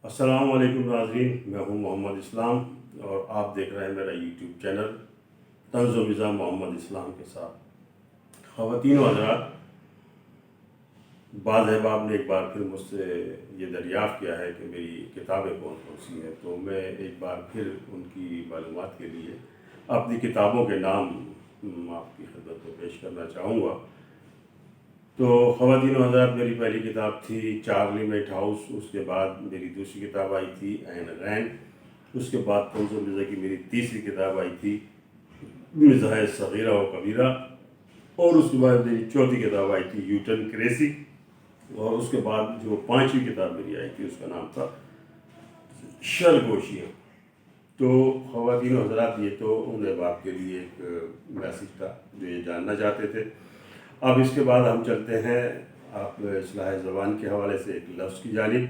السلام علیکم ناظرین، میں ہوں محمد اسلام اور آپ دیکھ رہے ہیں میرا یوٹیوب چینل طنز و مزاح محمد اسلام کے ساتھ۔ خواتین و حضرات، بعض احباب نے ایک بار پھر مجھ سے یہ دریافت کیا ہے کہ میری کتابیں کون کون سی ہیں، تو میں ایک بار پھر ان کی معلومات کے لیے اپنی کتابوں کے نام آپ کی خدمت میں پیش کرنا چاہوں گا۔ تو خواتین و حضرات، میری پہلی کتاب تھی چارلی میٹ ہاؤس، اس کے بعد میری دوسری کتاب آئی تھی عین غین، اس کے بعد طنز و مزاح کی میری تیسری کتاب آئی تھی مزاح صغیرہ و کبیرہ، اور اس کے بعد میری چوتھی کتاب آئی تھی یوٹن کریسی، اور اس کے بعد جو پانچویں کتاب میری آئی تھی اس کا نام تھا شرگوشیاں۔ تو خواتین و حضرات، یہ تو ان احباب کے لیے ایک میسج تھا جو یہ جاننا چاہتے تھے۔ اب اس کے بعد ہم چلتے ہیں آپ اصلاح زبان کے حوالے سے ایک لفظ کی جانب۔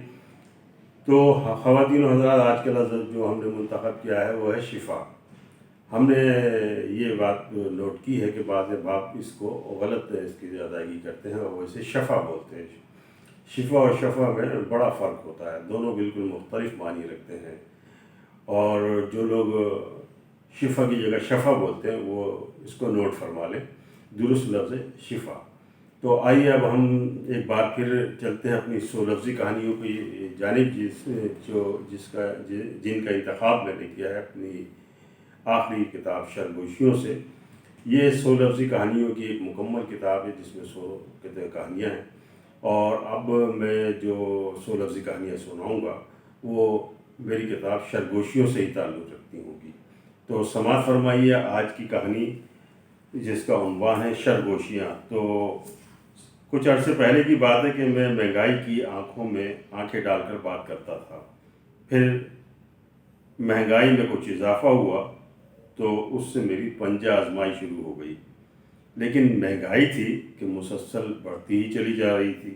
تو خواتین و حضرات، آج کا لفظ جو ہم نے منتخب کیا ہے وہ ہے شفا۔ ہم نے یہ بات نوٹ کی ہے کہ بعض احباب اس کو غلط اس کی ادائیگی کرتے ہیں اور وہ اسے شفا بولتے ہیں۔ شفا اور شفا میں بڑا فرق ہوتا ہے، دونوں بالکل مختلف معنی رکھتے ہیں، اور جو لوگ شفا کی جگہ شفا بولتے ہیں وہ اس کو نوٹ فرما لیں، درست لفظ ہے شفا۔ تو آئیے اب ہم ایک بار پھر چلتے ہیں اپنی 100 لفظی کہانیوں کی جانب، جن کا انتخاب میں نے کیا ہے اپنی آخری کتاب شرگوشیوں سے۔ یہ 100 لفظی کہانیوں کی ایک مکمل کتاب ہے جس میں 100 کہانیاں ہیں، اور اب میں جو 100 لفظی کہانیاں سناؤں گا وہ میری کتاب شرگوشیوں سے ہی تعلق رکھتی ہوں گی۔ تو سماعت فرمائیے آج کی کہانی، جس کا عنوان ہے شرگوشیاں۔ تو کچھ عرصے پہلے کی بات ہے کہ میں مہنگائی کی آنکھوں میں آنکھیں ڈال کر بات کرتا تھا، پھر مہنگائی میں کچھ اضافہ ہوا تو اس سے میری پنجہ آزمائی شروع ہو گئی، لیکن مہنگائی تھی کہ مسلسل بڑھتی ہی چلی جا رہی تھی،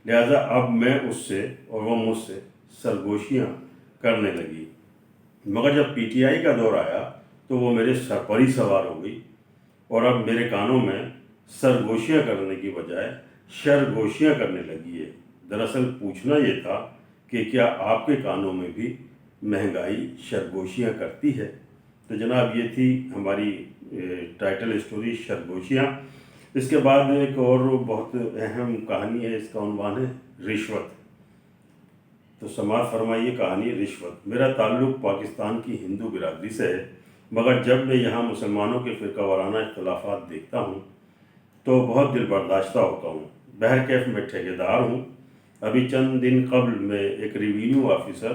لہٰذا اب میں اس سے اور وہ مجھ سے سرگوشیاں کرنے لگی۔ مگر جب پی ٹی آئی کا دور آیا تو وہ میرے سر پر ہی سوار ہو گئی، اور اب میرے کانوں میں سرگوشیاں کرنے کی بجائے شرگوشیاں کرنے لگی ہے۔ دراصل پوچھنا یہ تھا کہ کیا آپ کے کانوں میں بھی مہنگائی شرگوشیاں کرتی ہے؟ تو جناب، یہ تھی ہماری ٹائٹل اسٹوری شرگوشیاں۔ اس کے بعد ایک اور بہت اہم کہانی ہے، اس کا عنوان ہے رشوت۔ تو سماعت فرمائیے کہانی رشوت۔ میرا تعلق پاکستان کی ہندو برادری سے ہے، مگر جب میں یہاں مسلمانوں کے فرقہ وارانہ اختلافات دیکھتا ہوں تو بہت دل برداشتہ ہوتا ہوں۔ بہرکیف میں ٹھیکیدار ہوں۔ ابھی چند دن قبل میں ایک ریونیو آفیسر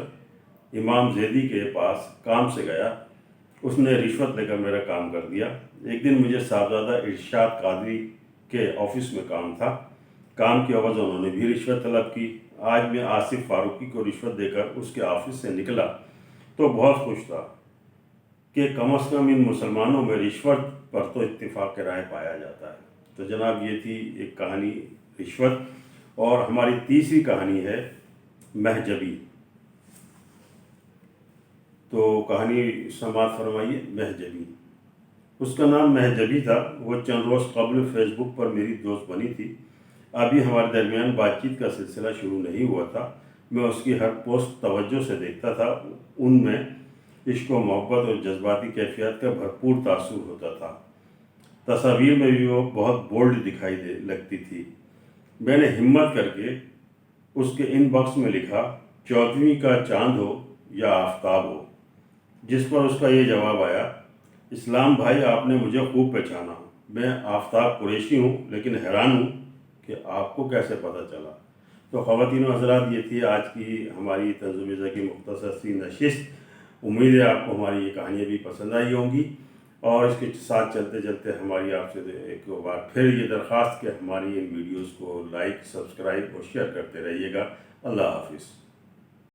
امام زیدی کے پاس کام سے گیا، اس نے رشوت لے کر میرا کام کر دیا۔ ایک دن مجھے صاحبزادہ ارشاد قادری کے آفس میں کام تھا، کام کی عوض انہوں نے بھی رشوت طلب کی۔ آج میں آصف فاروقی کو رشوت دے کر اس کے آفس سے نکلا تو بہت خوش تھا کہ کم از کم ان مسلمانوں میں رشوت پر تو اتفاق رائے پایا جاتا ہے۔ تو جناب، یہ تھی ایک کہانی رشوت، اور ہماری تیسری کہانی ہے مہجبی۔ تو کہانی سماعت فرمائیے مہجبی۔ اس کا نام مہجبی تھا۔ وہ چند روز قبل فیس بک پر میری دوست بنی تھی۔ ابھی ہمارے درمیان بات چیت کا سلسلہ شروع نہیں ہوا تھا۔ میں اس کی ہر پوسٹ توجہ سے دیکھتا تھا، ان میں عشق و محبت اور جذباتی کیفیات کا بھرپور تاثر ہوتا تھا۔ تصاویر میں بھی وہ بہت بولڈ دکھائی لگتی تھی۔ میں نے ہمت کر کے اس کے ان باکس میں لکھا، 14ویں کا چاند ہو یا آفتاب ہو، جس پر اس کا یہ جواب آیا، اسلام بھائی آپ نے مجھے خوب پہچانا، میں آفتاب قریشی ہوں، لیکن حیران ہوں کہ آپ کو کیسے پتہ چلا۔ تو خواتین و حضرات، یہ تھی آج کی ہماری طنز و مزاح کی مختصر سی نشست۔ امید ہے آپ کو ہماری یہ کہانیاں بھی پسند آئی ہوں گی، اور اس کے ساتھ چلتے چلتے ہماری آپ سے ایک بار پھر یہ درخواست کہ ہماری ان ویڈیوز کو لائک، سبسکرائب اور شیئر کرتے رہیے گا۔ اللہ حافظ۔